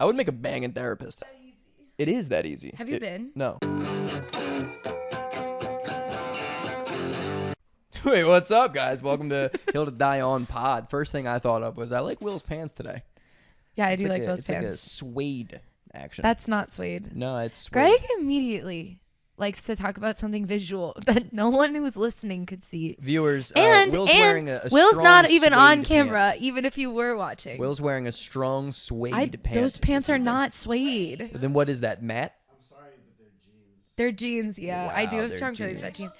I would make a banging therapist. It is that easy. Have you been? No. Wait, what's up, guys? Welcome to Hill to Die On Pod. First thing I thought of was I like Will's pants today. Yeah, I do like Will's it's pants. Like a suede action. That's not suede. No, it's suede. Greg immediately likes to talk about something visual that no one who's listening could see. Viewers, Will's wearing a Will's not even on suede camera, pant. even if you were watching. Will's wearing a strong suede pant. Those pants are not suede. Then what is that, Matt? I'm sorry, but they're jeans. They're jeans, yeah. I do Wow, have they're strong feelings jeans. about jeans.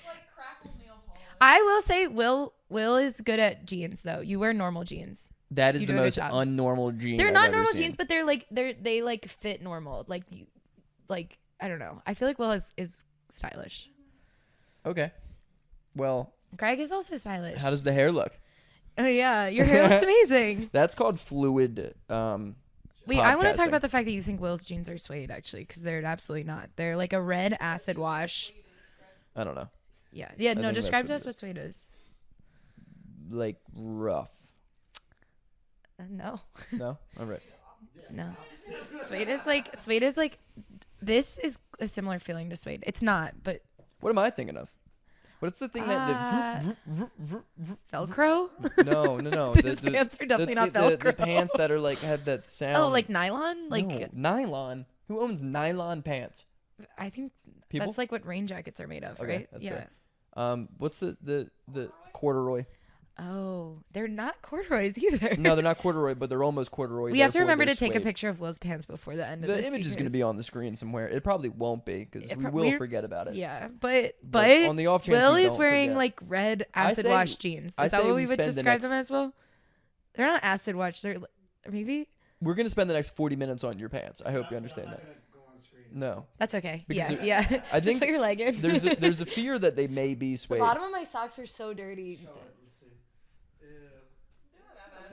I will say Will is good at jeans though. You wear normal jeans. That is You the do a good most job. unnormal jean They're I've not ever normal seen. jeans, but they like fit normal. Like I don't know. I feel like Will is stylish. Okay. Well, Greg is also stylish. how does the hair look? Oh yeah, your hair looks amazing. That's called fluid. Wait, I want to talk podcasting. about the fact that you think Will's jeans are suede actually, because they're absolutely not. They're like a red acid wash. I don't know. Yeah. think No, that's describe what to it us is. what suede is. Like rough. No, No? All right. no. Suede is like. This is a similar feeling to suede. It's not, but What am I thinking of? What's the thing that... Velcro. No. These pants are definitely not The Velcro. pants that are like have that sound. Oh, like nylon? Like No, nylon. Who owns nylon pants? I think People? that's like what rain jackets are made of, Okay, right? that's Yeah. fair. What's the corduroy? Oh, they're not corduroys either. No, they're not corduroy, but they're almost corduroy. We have to therefore remember they're to take a suede. picture of Will's pants before the end of The this. image is going to be on the screen somewhere. It probably won't be because we will we're- forget about it. Yeah, but on the off chance Will we is don't wearing forget. like red I acid say- wash jeans. I Is that say what we we would spend the describe them next- as, Will? They're not acid wash. They're maybe We're going to spend the next 40 minutes on your pants. I hope you understand I'm that. not gonna go on screen. No. that's okay. Because Yeah. I Just think put your leg in. There's a fear that they may be The suede. bottom of my socks are so dirty. Show it. Let's see. Ew.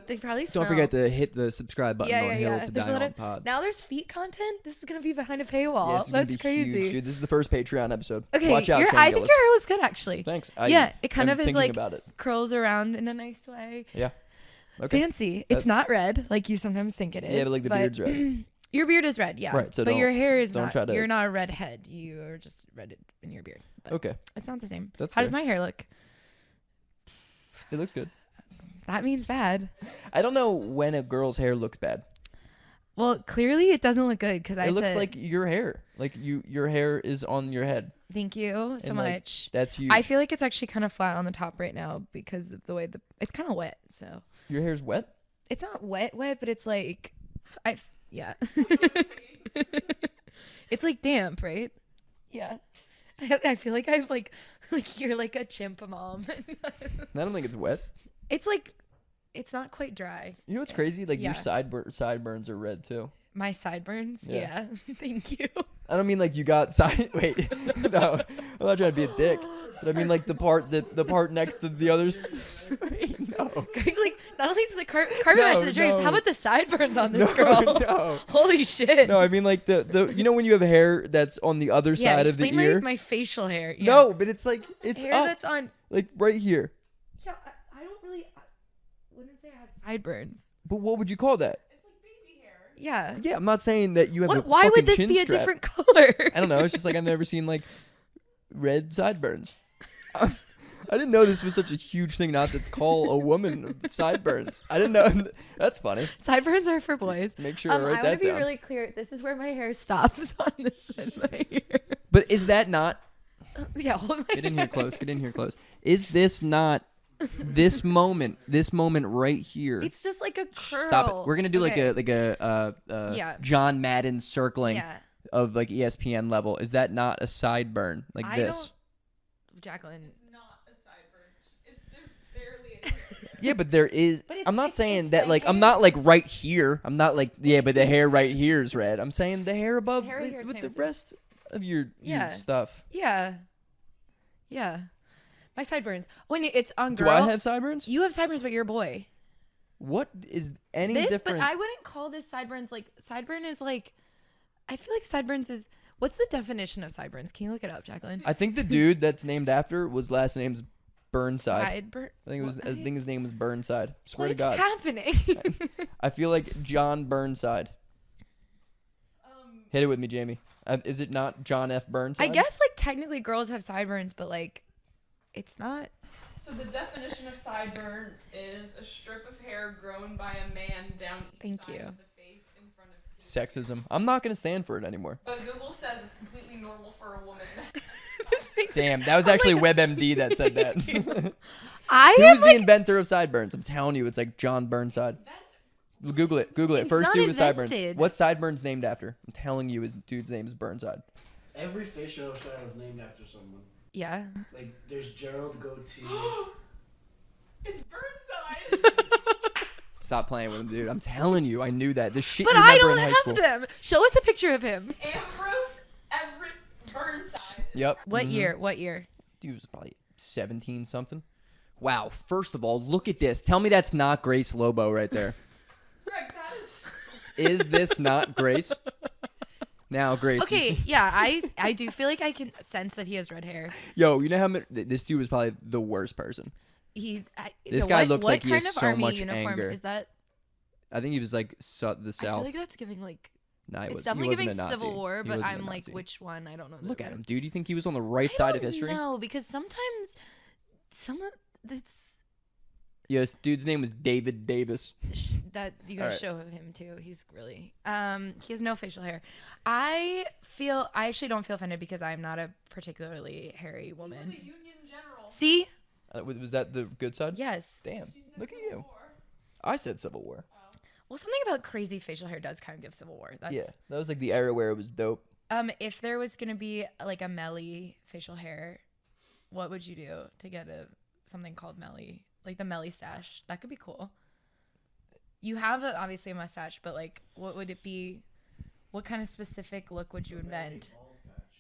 They probably smell. Don't forget to hit the subscribe button Yeah, on yeah, Hill yeah. to There's a Die lot on of Pod. now. There's feet content. This is gonna be behind a paywall. Yeah, this is gonna That's be crazy. huge, dude. This is the first Patreon episode. Okay, Watch out, Shane I think Gillis. your hair looks good actually. Thanks. Yeah, it kind I'm of is thinking like about it. curls around in a nice way. Yeah. Okay. Fancy. It's not red like you sometimes think it is. Yeah, but like the beard's red. Your beard is red, yeah. Right, so but your don't- hair is don't not. try to- You're not a redhead. You are just red in your beard. But Okay. it's not the same. That's How does fair. my hair look? It looks good. That means bad. I don't know when a girl's hair looks bad. Well, clearly it doesn't look good because I It looks said like your hair. Like your hair is on your head. thank you so And, like, much. That's you. I feel like it's actually kind of flat on the top right now because of the way it's kind of wet. So Your hair's wet? it's not wet, but it's like, yeah. It's like damp, right? Yeah. I feel like I've like you're like a chimp mom. I don't think it's wet. It's like, it's not quite dry. You know what's crazy? Like your Yeah. sideburns are red too. My sideburns? Yeah. Yeah. Thank you. I don't mean like you got wait. No. I'm not trying to be a dick. But I mean like the part next to the others. Wait, no. Greg's like, not only is the carpet No, match to the drapes, no. how about the sideburns on this No, girl? no. Holy shit. No, I mean like the you know when you have hair that's on the other yeah, side of the explain ear? my facial hair. Yeah. No, but it's like it's hair up, that's on. like right here. Yeah, I don't really. I wouldn't say I have sideburns. But what would you call that? Yeah. Yeah, I'm not saying that you have. What, why would this chin be a strap. different color? I don't know. It's just like I've never seen like red sideburns. I didn't know this was such a huge thing not to call a woman sideburns. I didn't know. That's funny. Sideburns are for boys. Make sure I I write want to that be down. really clear. This is where my hair stops on this side of my ear. But is that not? Yeah, hold my Get in here close. Get in here close. Is this not this moment? This moment right here. It's just like a curl. Stop it. We're gonna do Okay. like a Yeah. John Madden circling Yeah. of like ESPN level. Is that not a sideburn like I this? Jaclyn. Yeah, but there is. But it's- I'm not it's- saying it's that the like I'm hair. not like right here. I'm not like yeah, but the hair right here is red. I'm saying the hair above hair here is with the same. rest of your Yeah. stuff. Yeah. Yeah. My sideburns. When it's on Do girl. I have sideburns? You have sideburns, but you're a boy. What is any This, different? but I wouldn't call this sideburns. Like sideburn is like, I feel like sideburns is. What's the definition of sideburns? Can you look it up, Jaclyn? I think the dude that's named after was last name's Burnside. Sideburn. I think it was. What? I think his name was Burnside. Swear to What's God. happening? I feel like John Burnside. Hit it with me, Jamie. Is it not John F. Burnside? I guess like technically girls have sideburns, but like it's not. So the definition of sideburn is a strip of hair grown by a man down each Thank side you. of the face in front of his Sexism. I'm not gonna stand for it anymore. But Google says it's completely normal for a woman. This makes Damn, that was actually WebMD that said that. I Who's am the like inventor of sideburns? I'm telling you, it's like John Burnside. Google it. Google it. It's First not dude with sideburns. invented. What's sideburns named after? I'm telling you, his dude's name is Burnside. Every facial hair was named after someone. yeah. Like, there's Gerald Goatee. It's Burnside. Stop playing with him, dude. I'm telling you, I knew that. The shit But you I remember don't in high have school. them. Show us a picture of him. Ambrose Everett Burnside. Yep. What Mhm. year? What year? Dude was probably 17 something. Wow. First of all, look at this. Tell me that's not Grace Lobo right there. Greg, that is. Is this not Grace? Now, Grace. Okay, yeah, I do feel like I can sense that he has red hair. Yo, you know how many, this dude was probably the worst person. This guy looks like he what has kind of so army much uniform anger. is that? I think he was like the I South. feel like that's giving like Nah, he it's was, he definitely wasn't giving a Nazi. Civil War, He but wasn't a I'm like, Nazi. which one? I don't know. Look at him, dude. You think he was on the right side of history? No, because sometimes some of that's Yes, dude's name was David Davis. that you gotta Alright. show him too. He's really he has no facial hair. I actually don't feel offended because I'm not a particularly hairy He was woman. a Union general. See? Was that the good side? Yes. Damn. She said Look at Civil you. War. I said Civil War. Well, something about crazy facial hair does kind of give Civil War. That's Yeah, that was like the era where it was dope. If there was gonna be like a Melly facial hair, what would you do to get something called Melly? Like the Melly stash. That could be cool. You have obviously a mustache, but like what would it be? What kind of specific look would you invent?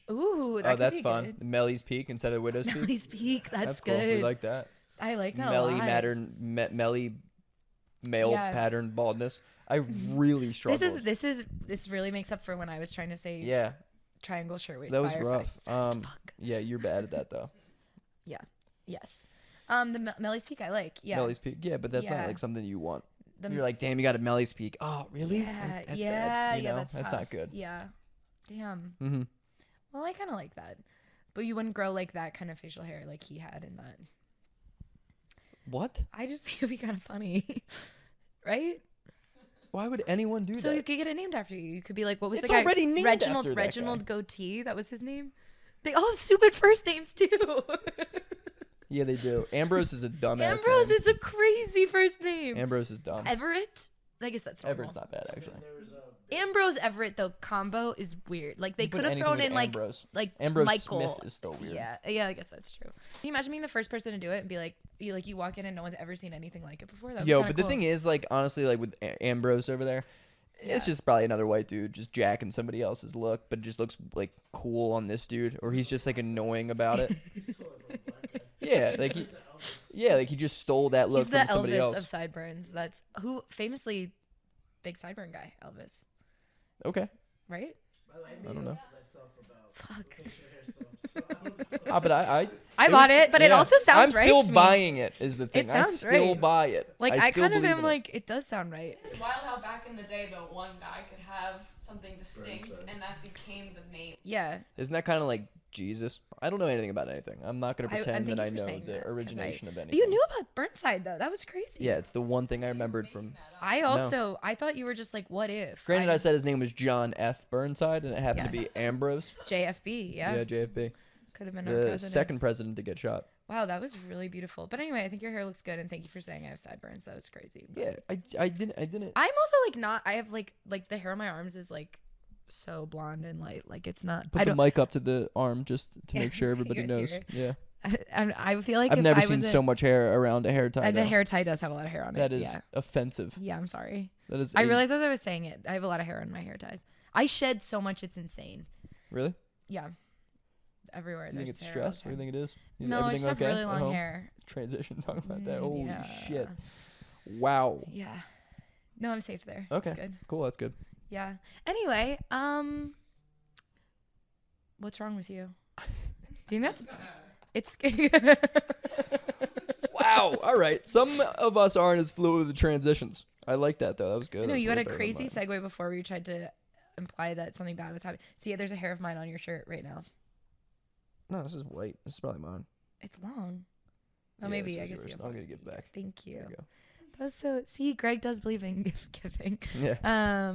Ooh, that Oh, could that's be fun. good. Melly's Peak instead of Widow's Peak. Melly's Peak. That's cool. good. We like that. I like that Melly a lot. Melly male Yeah. pattern baldness. I really struggled. This really makes up for when I was trying to say Yeah, triangle shirtwaist. that was fire, rough. fuck. Yeah, you're bad at that though. Yes. The Melly's Peak I like. Yeah. Melly's Peak. Yeah, but that's Yeah. not like something you want. The- You're like, damn, you got a Melly's Peak. Oh, really? Yeah. That's yeah. bad. You yeah. know? That's not tough. good. Yeah. Damn. Mm-hmm. Well, I kind of like that, but you wouldn't grow like that kind of facial hair like he had in that. What? I just think it'd be kind of funny, right? Why would anyone do So that? you could get it named after you. You could be like, what was It's the guy? already named Reginald after that Reginald guy. Goatee. That was his name. They all have stupid first names too. Yeah, they do. Ambrose is a dumbass Ambrose name. is a crazy first name. Ambrose is dumb. Everett. I guess that's normal. Everett's not bad actually. There was a Ambrose Everett though combo is weird. Like they You put could have anything thrown with in like Ambrose. like Ambrose Michael. Smith is still weird. Yeah, I guess that's true. Can you imagine being the first person to do it and be like, you walk in and no one's ever seen anything like it before? That Yo, but the thing is, like, honestly, like with Ambrose over there, it's Yeah. just probably another white dude just jacking somebody else's look, but it just looks like cool on this dude, or he's just like annoying about it. he's still like a black guy. Yeah, like he just stole that look he's the from somebody Elvis else. of sideburns. That's who famously big sideburn guy, Elvis, Okay. right? By the way, I don't know. That stuff about Fuck. facial hair stuff. So I don't know. But I I bought was- it, but it yeah. also sounds I'm right still to me. buying it. Is the thing? It I sounds still right. buy it. Like I still kind of believe am in it. like it does sound right. It's wild how back in the day, though, one guy could have something distinct, Burnside. and that became the name. Yeah, Isn't that kind of like Jesus? I don't know anything about anything. I'm not gonna pretend thank that you I for know saying the that, 'cause origination of anything. you knew about Burnside though. That was crazy. Yeah, it's the one thing I remembered from. I thought you were just like, what if? Granted, I said his name was John F. Burnside, and it happened to be Yes. Ambrose. JFB. Yeah, Yeah, JFB. could have been our The president. second president to get shot. Wow, that was really beautiful. But anyway, I think your hair looks good, and thank you for saying I have sideburns. That was crazy. But Yeah, I didn't. I'm also like not. I have like the hair on my arms is like so blonde and light. Like it's not. Put I the don't. mic up to the arm just to Yeah, make sure so you everybody guys knows. hear Yeah, I feel like I've if never I seen wasn't- so much hair around a hair tie. The though. hair tie does have a lot of hair on That it. is Yeah. offensive. Yeah, I'm sorry. That is. I realized as I was saying it, I have a lot of hair on my hair ties. I shed so much, it's insane. Really? Yeah. Everywhere. You think there's it's hair all the stress? What do you time. think it is? Is No, I everything just have okay really at long home? hair. Transition. Talking about that. Holy Yeah. shit! Wow. Yeah. No, I'm safe there. Okay. That's good. Cool. That's good. Yeah. Anyway, what's wrong with you? Do you think that's it's Wow. All right. Some of us aren't as fluid with the transitions. I like that though. That was good. No, That was you had way a better than crazy mine. segue before where you tried to imply that something bad was happening. See, there's a hair of mine on your shirt right now. No, this is white. This is probably mine. It's long. Oh, Yeah, maybe. this I is guess yours. you have I'm one. gonna give it back. Thank you. There you go. That was so. See, Greg does believe in gift giving. Yeah.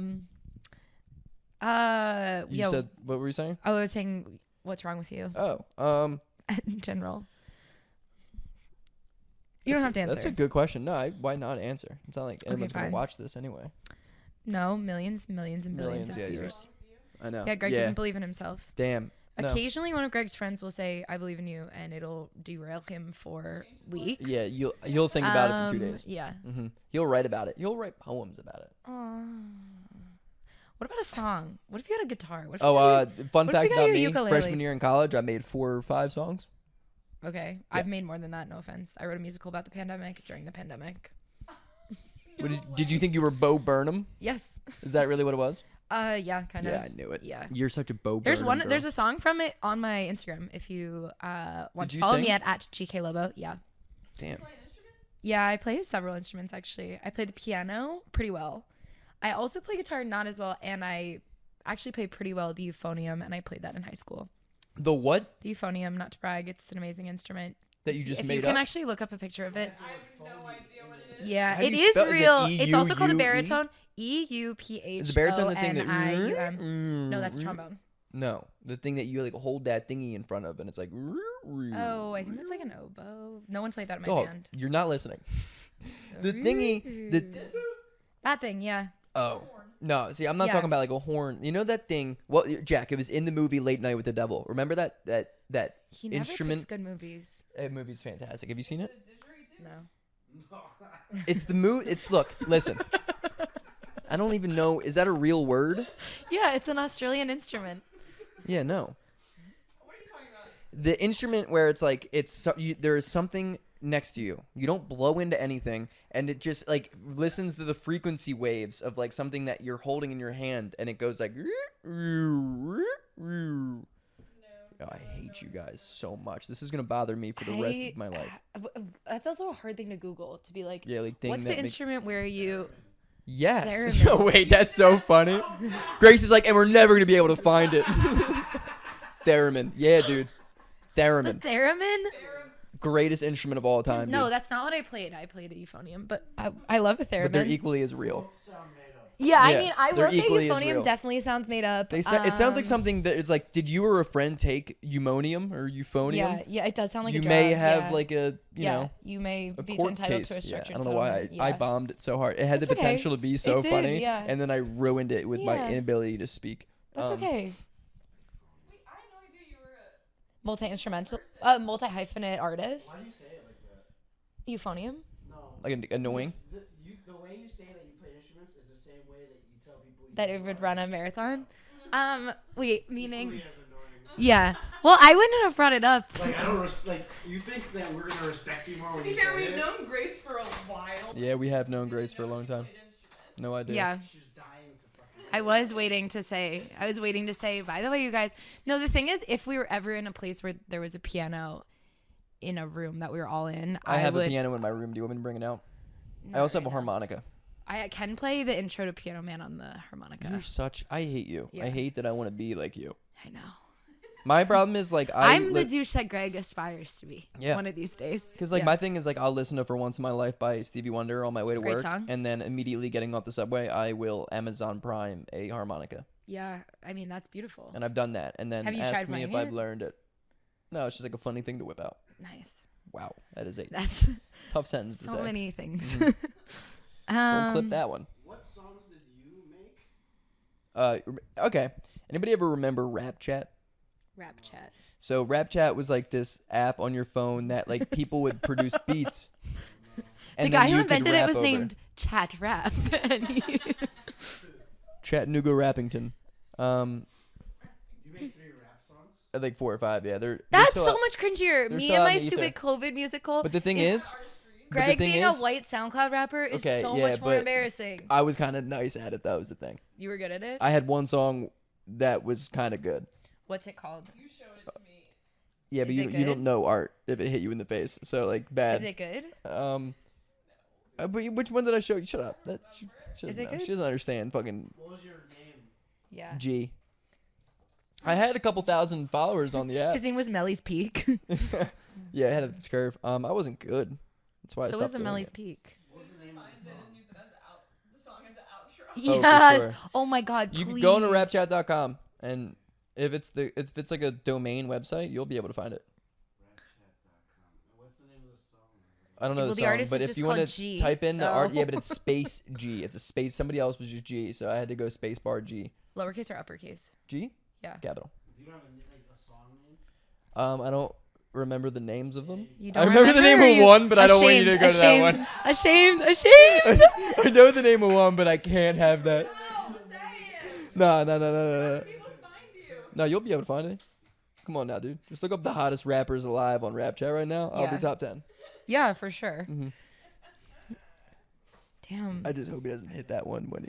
You Yo. said, what were you saying? I was saying, what's wrong with you Oh, in general? You don't have to answer. That's a good question. No, why not answer? It's not like anyone's gonna fine. watch this anyway. No, millions and billions of Millions, yeah, you're viewers. I know. Yeah, Greg doesn't believe in himself. Damn. No. Occasionally, one of Greg's friends will say, "I believe in you," and it'll derail him for weeks. Yeah, you'll think about it for 2 days. Yeah. Mm-hmm. He'll write about it. You'll write poems about it. What about a song? What if you had a guitar? What if Fun what if fact you got about your me: ukulele? freshman year in college, I made 4 or 5 songs. Okay, Yeah. I've made more than that. No offense. I wrote a musical about the pandemic during the pandemic. Did you think you were Bo Burnham? Yes. Is that really what it was? Yeah, kind of. Yeah, I knew it. Yeah. You're such a Bo There's Burnham one. girl. There's a song from it on my Instagram. If you want Did to you follow sing? me at gklobo. Yeah. Damn. Yeah, I play several instruments actually. I play the piano pretty well. I also play guitar not as well, and I actually play pretty well the euphonium, and I played that in high school. The what The euphonium, not to brag, it's an amazing instrument. that you just If made you can up? actually look up a picture of it. I have no idea what it is. Yeah, How do it you is spell- is it real. It's also called a E-U-U-E? baritone. EUPHONIUM. Is the baritone the thing that? No, that's trombone. No, the thing that you like hold that thingy in front of, and it's like. Oh, I think that's like an oboe. No one played that in my Dog, band. you're not listening. The thingy, that thing, yeah. Oh no! See, I'm not Yeah. talking about like a horn. You know that thing? Well, Jack, it was in the movie Late Night with the Devil. Remember that He never instrument? picks good movies. That movie's fantastic. Have you seen it? No. It's the movie. Look, listen. I don't even know. Is that a real word? Yeah, it's an Australian instrument. Yeah, no. What are you talking about? The instrument where it's like there is something next to you. You don't blow into anything, and it just like listens to the frequency waves of like something that you're holding in your hand, and it goes like. Oh, I hate you guys so much. This is gonna bother me for the rest of my life. That's also a hard thing to Google, to be like, Yeah, like thing what's that the makes. instrument where you... Yes. Theremin. Yo, wait, that's so funny. Grace is like, and we're never gonna be able to find it. Theremin. Yeah, dude. The Theremin. theremin? Greatest instrument of all time. No, dude. that's not what I played. I played a euphonium, but I love a theremin. But they're equally as real. Sound made up. Yeah, I Yeah, mean, I they're will say equally as euphonium real. definitely sounds made up. It sounds like something that it's like, did you or a friend take euphonium or euphonium? Yeah, it does sound like you a drug. may have yeah. like a you may a be court entitled case. to a structured I don't know why settlement. I Yeah. bombed it so hard. It had That's the okay. potential to be so It did, funny, yeah. and then I ruined it with my Yeah. inability to speak. That's okay. Wait, I had no idea you were a. Multi-instrumental, multi-hyphenate artist. Why do you say it like that? Euphonium. No. Like annoying. The way you say that you play instruments is the same way that you tell people you That do it would art. run a marathon. Wait, meaning... Equally as annoying. Yeah. Well, I wouldn't have brought it up. Like I don't like. You think that we're gonna respect you more To when be you fair, say we've it? known Grace for a while. Yeah, we have known Grace for a long time. Played instruments. No idea. Yeah. She was dying to fucking. I was waiting to say, by the way, you guys. No, the thing is, if we were ever in a place where there was a piano in a room that we were all in, I have would, a piano in my room. Do you want me to bring it out? I Not also have a right now. harmonica. I can play the intro to Piano Man on the harmonica. You're such. I hate you. Yeah. I hate that I want to be like you. I know. My problem is like I'm the douche that Greg aspires to be. Yeah. One of these days. Because like Yeah. my thing is like I'll listen to For Once in My Life by Stevie Wonder on my way to Great work, song. and then immediately getting off the subway, I will Amazon Prime a harmonica, Yeah, I mean that's beautiful. and I've done that. And then Have you ask tried me if playing I've it? learned it. No, it's just like a funny thing to whip out. Nice. Wow, that is a That's tough sentence to so say. many things. Don't clip that one. What songs did you make? Okay. Anybody ever remember Rap Chat? Rap chat. So Rap Chat was like this app on your phone that like people would produce beats. The then guy who you could invented it rap was over. named Chat Rap. And he- Chattanooga Rappington. You made 3 rap songs. I think 4 or 5. Yeah, they're That's still so out. much cringier. they're Me still and out my in the stupid ether. COVID musical. But the thing is, Greg thing being is- a white SoundCloud rapper is Okay, so yeah, much more but embarrassing. I was kind of nice at it. That was the thing. You were good at it? I had one song that was kind of good. What's it called? You showed it to me. Yeah, but Is you, it you don't good? know art if it hit you in the face. So like bad. Is it good? But which one did I show you? Shut up. She Is doesn't it know. good? She doesn't understand. Fucking. What was your name? Yeah. G. I had a couple thousand followers on the app. His name was Melly's Peak. Yeah, I had its curve. I wasn't good. That's why I So stopped was the doing Melly's it. Peak. What was the name of Find the it song? and use it as the song as an outro. Oh, for Yes. sure. Oh my God. You please. can go on to rapchat.com, and if it's like a domain website, you'll be able to find it. Rapchat.com. What's the name of the song? I don't know Well, the the song, artist but is if just you want called to G, type in the art, so- yeah, but it's space G. It's a space. Somebody else was just G, so I had to go space bar G. Lowercase or uppercase? G? Yeah. Capital. You don't have a song name? I don't remember the names of them. You I don't remember the name or of you- one, but I don't want you to go to that one. Ashamed. I know the name of one, but I can't have that. No, say it. No. People find you. No, you'll be able to find it. Come on now, dude. Just look up the hottest rappers alive on Rapchat right now. I'll Yeah. be top 10. Yeah, for sure. Mhm. Damn. I just hope he doesn't hit that one when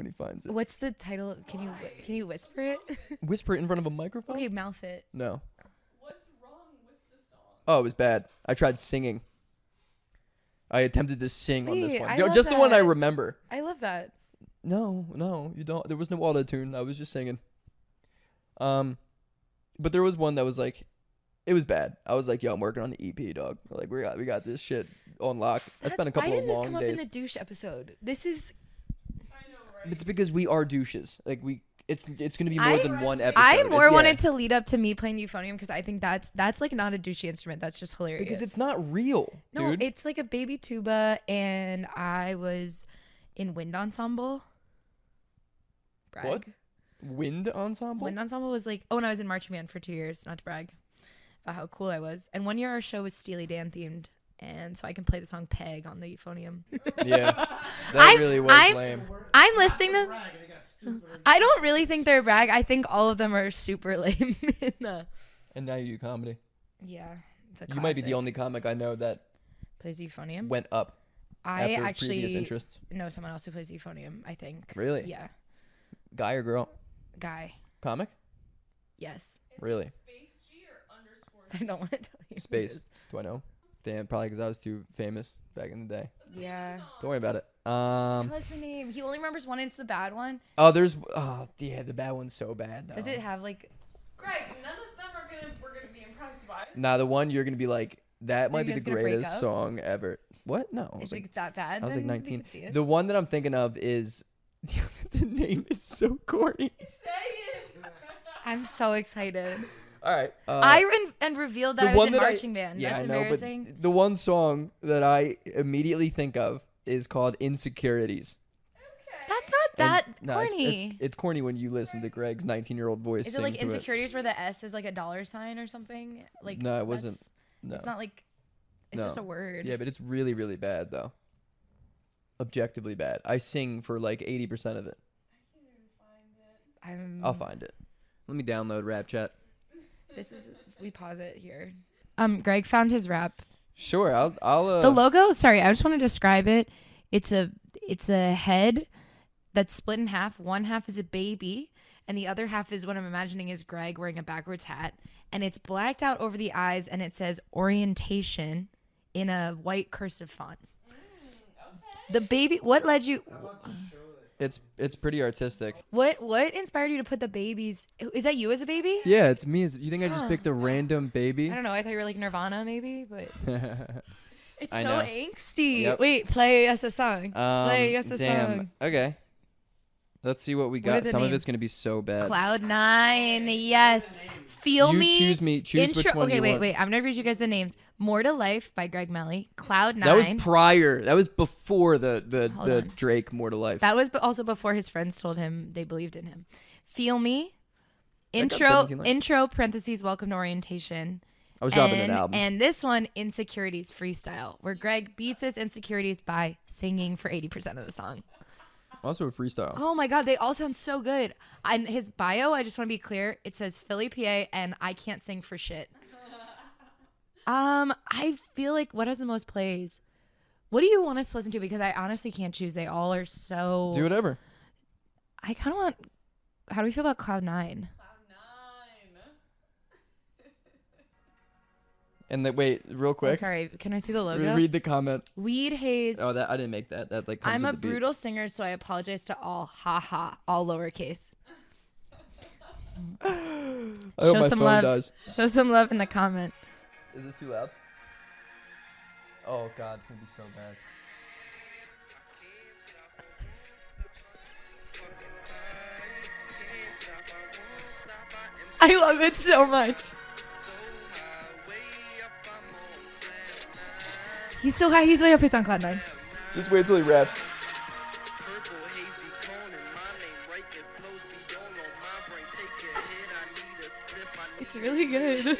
he finds it. What's the title? Can you whisper it? Whisper it in front of a microphone? Okay, mouth it. No. What's wrong with the song? Oh, it was bad. I tried singing. I attempted to sing on this Wait, one. I love Just the one I that. remember. I love that. No, you don't. There was no auto tune. I was just singing. But there was one that was like, it was bad. I was like, yo, I'm working on the EP, dog. Like we got this shit on lock. I spent a Why couple didn't of this long come up days. in the douche episode? This is. I know, right? It's because we are douches. Like it's gonna be more than one episode. I more Yeah. wanted to lead up to me playing euphonium because I think that's like not a douchey instrument. That's just hilarious. because it's not real, no, dude. it's like a baby tuba, and I was in wind ensemble. Brag. What? Wind ensemble. Wind ensemble was like, oh, and I was in marching band for 2 years. Not to brag about how cool I was. And 1 year our show was Steely Dan themed, and so I can play the song "Peg" on the euphonium. Yeah, that I'm- really was I'm- lame. I'm listening to. Brag, and it got stupider. I don't really think they're brag. I think all of them are super lame. And now you do comedy. Yeah, it's a You might be the classic. only comic I know that Plays euphonium. went up I after actually previous interests. know someone else who plays euphonium. I think. Really? Yeah, Guy or girl? guy. Comic? Yes. Is Really? it space G or underscore I G? don't want to tell you. who it Space. is. Do I know? Damn, probably because I was too famous back in the day. Yeah. Don't worry about it. What's the name? He only remembers one, and it's the bad one. Oh, yeah, the bad one's so bad. Though. Does it have like? Greg, none of them we're gonna be impressed by. Nah, the one you're gonna be like, that might you be the guys gonna break greatest up? song ever. What? No, I was Is like, it that bad? I was like Then we 19. could see it. The one that I'm thinking of is the name is so corny. Say it. I'm so excited. All right. And revealed that the I was one in that marching band. Yeah, That's I know, embarrassing. but the one song that I immediately think of is called "Insecurities." That's not that And- no, corny. It's corny when you listen to Greg's 19-year-old voice Is it sing like to insecurities where the S is like a dollar sign or something? Like No, it wasn't. that's- No. It's not like. It's No. just a word. Yeah, but it's really, really bad though. Objectively bad. I sing for like 80% of it. I'll find it. Let me download Rapchat. This is. We pause it here. Greg found his rap. Sure, I'll. The logo. Sorry, I just want to describe it. It's a head that's split in half. One half is a baby, and the other half is what I'm imagining is Greg wearing a backwards hat, and it's blacked out over the eyes, and it says orientation in a white cursive font. The baby. What led you? It's pretty artistic. What inspired you to put the babies? Is that you as a baby? Yeah, it's me. You think I just Huh. picked a random baby? I don't know. I thought you were like Nirvana, maybe, but it's I so know. angsty. Yep. Wait, play us a song. Play us a damn. song. Okay. Let's see what we What are got. the Some of names? it's gonna be so bad. Cloud9, yes. Feel You Me. choose me. Choose which one Okay, you wait, want. wait. I'm gonna read you guys the names. More to Life by Greg Melly. Cloud9. That was prior. That was before the Hold on. Drake More to Life. That was also before his friends told him they believed in him. Feel Me. That got Intro. 17 likes. Intro. Parentheses. Welcome to Orientation. I was dropping an album. And this one, Insecurities Freestyle, where Greg beats his insecurities by singing for 80% of the song. Also a freestyle. Oh my God, they all sound so good. And his bio, I just want to be clear, it says Philly, PA, and I can't sing for shit. I feel like what has the most plays? What do you want us to listen to? Because I honestly can't choose. They all are so. Do whatever. I kind of want. How do we feel about Cloud9? Cloud9. And wait, real Oh, quick. sorry, can I see the logo? Read the comment. Weed Haze. Oh, that I didn't make that. That like comes I'm with a the beat. brutal singer, so I apologize to all. Ha ha. All lowercase. I hope Show my some phone love. dies. Show some love in the comment. Is this too loud? Oh god, it's gonna be so bad. I love it so much. He's so high. He's way up. He's on cloud 9. Just wait till he raps. It's really good.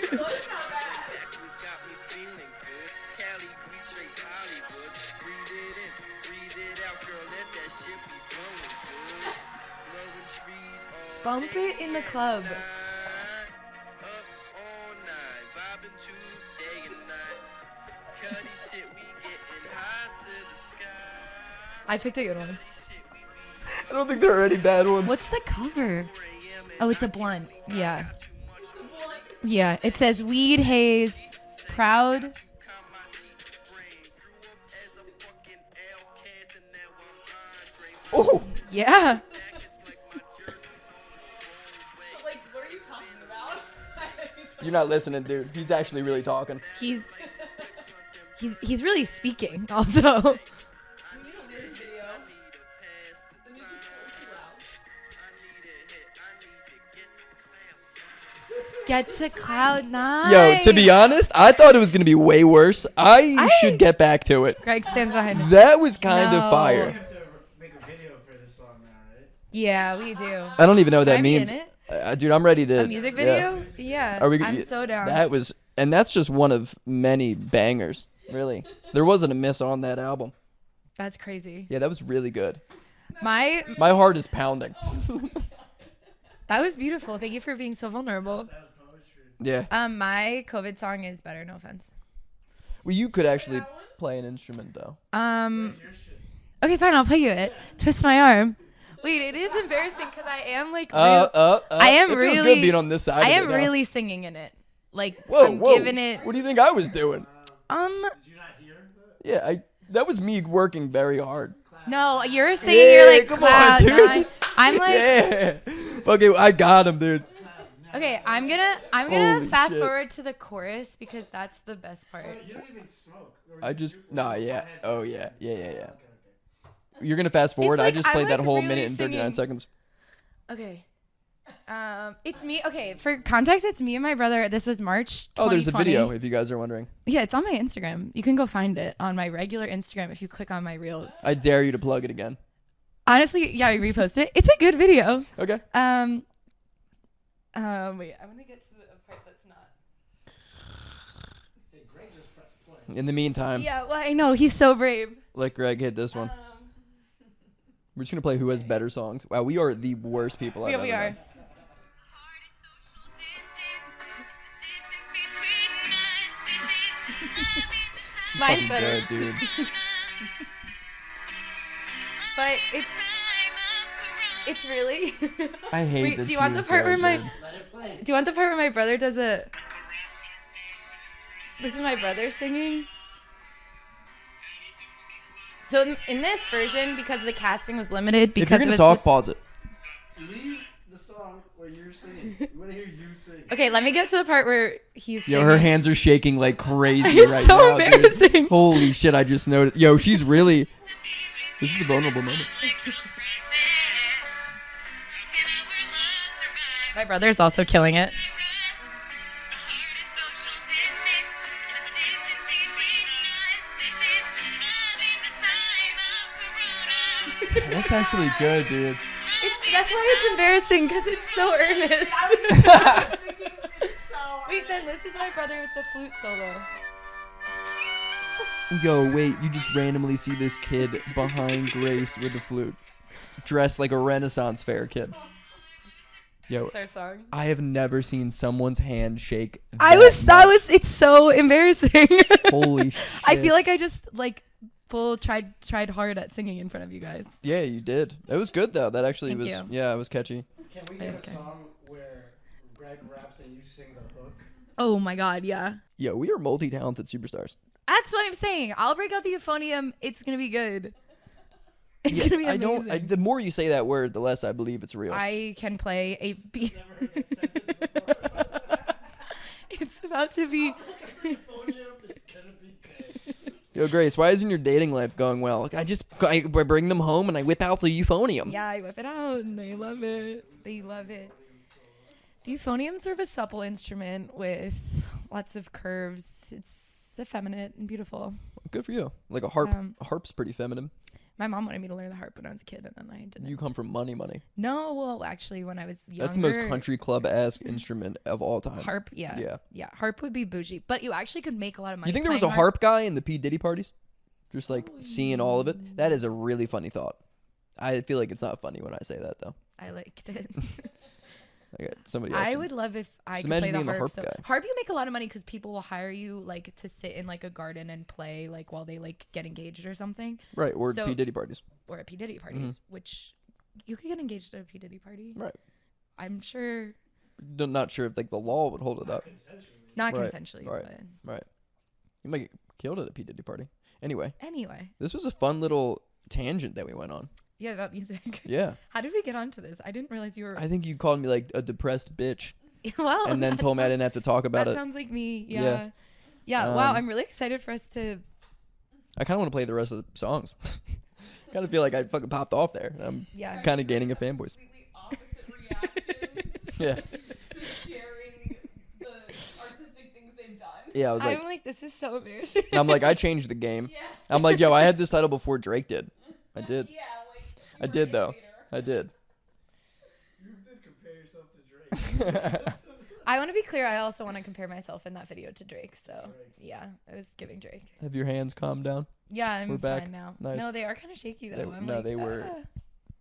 Bump it in the club. I picked a good one. I don't think there are any bad ones. What's the cover? Oh, it's a blunt. Yeah. Yeah. It says weed haze, proud. Oh, Yeah. Like, what are you talking about? you're not listening, dude. He's actually really talking. He's really speaking also. We need a lyric video. The music's too loud. Get to cloud 9. Yo, to be honest, I thought it was gonna be way worse. I should get back to it. Greg stands behind it. That was kind No. of We fire. have to make a video for this song now, right? Yeah, we do. I don't even know what Can that I be means. in it? Dude, I'm ready to. A music yeah. video? Yeah. Are we? I'm so down. That was, and that's just one of many bangers. Really, there wasn't a miss on that album. That's crazy. Yeah, that was really good. My My heart is pounding. that was beautiful. Thank you for being so vulnerable. That was poetry. Yeah. My COVID song is better. No offense. Well, you could actually play an instrument though. Where's your shit? Okay, fine. I'll play you it. Twist my arm. Wait, it is embarrassing because I am like. I am it feels really- good being on this side. I of am it now. really singing in it. Like Whoa, I'm whoa. giving it. What do you think I was doing? Did you not hear that? Yeah, that was me working very hard. No, you're singing. Yeah, You're like come on, cloud dude. 9. I'm like. Yeah. Okay, I got him, dude. Okay, I'm gonna Holy fast shit. forward to the chorus because that's the best part. You don't even smoke. I just yeah. Oh yeah. Yeah. Okay. You're gonna fast forward. like- I just I'm, played that like, whole really minute and 39 singing. seconds. Okay. It's me. Okay, for context, it's me and my brother. This was March 2020. Oh, there's a video if you guys are wondering. Yeah, it's on my Instagram. You can go find it on my regular Instagram if you click on my reels. I dare you to plug it again. Honestly, yeah, I repost it. It's a good video. Okay. Wait, I want to get to the part that's not. Hey, Greg just pressed play. In the meantime, Yeah, well, I know he's so brave. let Greg hit this one. We're just gonna play who has better songs. Wow, we are the worst people I've Yeah, ever we are. known. Mine's Fucking better, good, dude. but it's really. I hate Wait, this. do you want the part where my? Let it play. Do you want the part where my brother does a? This is my brother singing. So in this version, because the casting was limited, If you're because it gonna was talk, pause it. Leave the song where you're singing. We want to hear you sing. okay. Let me get to the part where he's. Yo, singing. her hands are shaking like crazy It's right so now, dude. embarrassing. Holy shit! I just noticed. Yo, she's really. This is a vulnerable moment. My brother's also killing it. That's actually good, dude. That's why it's embarrassing because it's so earnest. So Wait, then this is my brother with the flute solo. Yo, wait, you just randomly see this kid behind Grace with a flute, dressed like a Renaissance fair kid. Yo, It's our song. I have never seen someone's hand shake. I that much. it's so embarrassing. Holy shit. I feel like I just tried hard at singing in front of you guys. Yeah, you did. It was good though. That actually Thank was. you. Yeah, it was catchy. Can we get Okay. a song where Greg raps and you sing the hook? Oh my god, yeah. Yo, we are multi-talented superstars. That's what I'm saying. I'll break out the euphonium. It's gonna be good. It's gonna be I amazing. don't. The more you say that word, the less I believe it's real. I can play a beat. Never heard that sentence before. about to be. Yo, Grace, why isn't your dating life going well? Like, I bring them home and I whip out the euphonium. Yeah, I whip it out and they love it. They love it. The euphonium sort of a supple instrument with lots of curves. It's effeminate and beautiful. Good for you. Like a harp. A harp's pretty feminine. My mom wanted me to learn the harp when I was a kid, and then I didn't. You come from money. No, well, actually, when I was younger. That's the most country club-esque instrument of all time. Harp, yeah. Harp would be bougie, but you actually could make a lot of money. You think there was a harp guy in the P. Diddy parties? Just like seeing all of it? That is a really funny thought. I feel like it's not funny when I say that, though. I liked it. Okay, somebody else. I would love if I could play the harp. So harp, you make a lot of money because people will hire you like to sit in like a garden and play like while they like get engaged or something. Right, or P. Diddy parties. Or at P. Diddy parties, which you could get engaged at a P. Diddy party. Right. I'm sure. Not sure if like the law would hold it up. Not consensually. Right. You might get killed at a P. Diddy party. Anyway. This was a fun little tangent that we went on. Yeah, about music. Yeah. How did we get onto this? I didn't realize you were. I think you called me like a depressed bitch. Well. And then told me I didn't have to talk about it. That sounds like me. Yeah. Wow. I'm really excited for us to. I kind of want to play the rest of the songs. Kind of feel like I fucking popped off there. I'm kind of gaining a fanboys. Completely opposite reactions. Yeah. To sharing the artistic things they've done. Yeah, I was like. I'm like, this is so embarrassing. I'm like, I changed the game. Yeah. I'm like, yo, I had this title before Drake did. I did. Yeah, like. I did though. I did. You did compare yourself to Drake. I want to be clear. I also want to compare myself in that video to Drake. So yeah, I was giving Drake. Have your hands calmed down? Yeah, I'm We're back. fine now. Nice. No, they are kind of shaky though. They were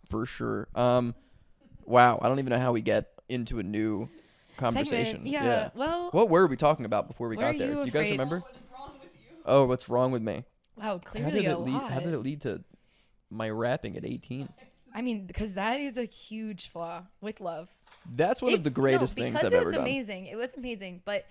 for sure. Wow, I don't even know how we get into a new conversation. Yeah. Well, what were we talking about before we got there? Do you guys afraid- remember? What's wrong with you? Oh, what's wrong with me? Wow, clearly a lot. How did it lead to my rapping at 18? I mean, because that is a huge flaw with love. That's one of the greatest things I've ever done. Amazing. It was amazing, but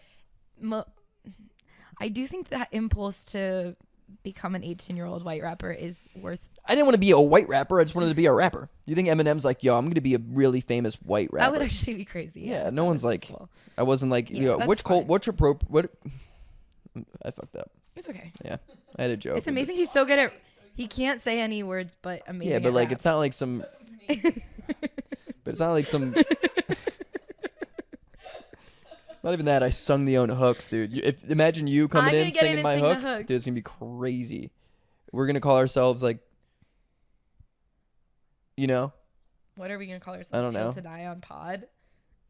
I do think that impulse to become an 18-year-old white rapper is worth. I didn't want to be a white rapper. I just wanted to be a rapper. You think Eminem's like, yo, I'm going to be a really famous white rapper? That would actually be crazy. Yeah, no one's like, I wasn't like, yo, that's what's what? I fucked up. It's okay. Yeah, I had a joke. It's amazing he's so good at. He can't say any words, but amazing. Yeah, but at like, rap. it's not like some. But it's not like some. Not even that. I sung the own hooks, dude. Imagine you coming in singing my hook. Dude, it's gonna be crazy. We're gonna call ourselves like. You know. What are we gonna call ourselves? I don't know. Hill to Die on Pod.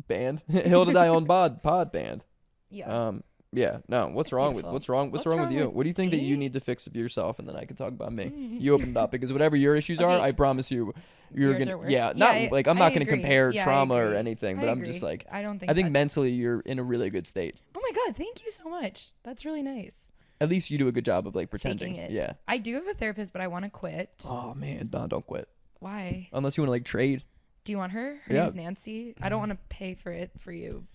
Band. Hill to Die on Pod band. Yeah. Yeah. No. What's wrong with you? What do you think that you me? need to fix of yourself, and then I can talk about me? You opened up because whatever your issues are, I promise you, you're Yours gonna. are worse. Yeah. Yeah, Not like I'm not gonna agree. compare Yeah, I trauma or agree. anything, but I'm just like. I don't think. I think that's- mentally you're in a really good state. Oh my god! Thank you so much. That's really nice. At least you do a good job of like pretending. Faking it. Yeah. I do have a therapist, but I want to quit. Oh man, don't quit. Why? Unless you want to like trade. Do you want her? Her name's Nancy. I don't want to pay for it for you,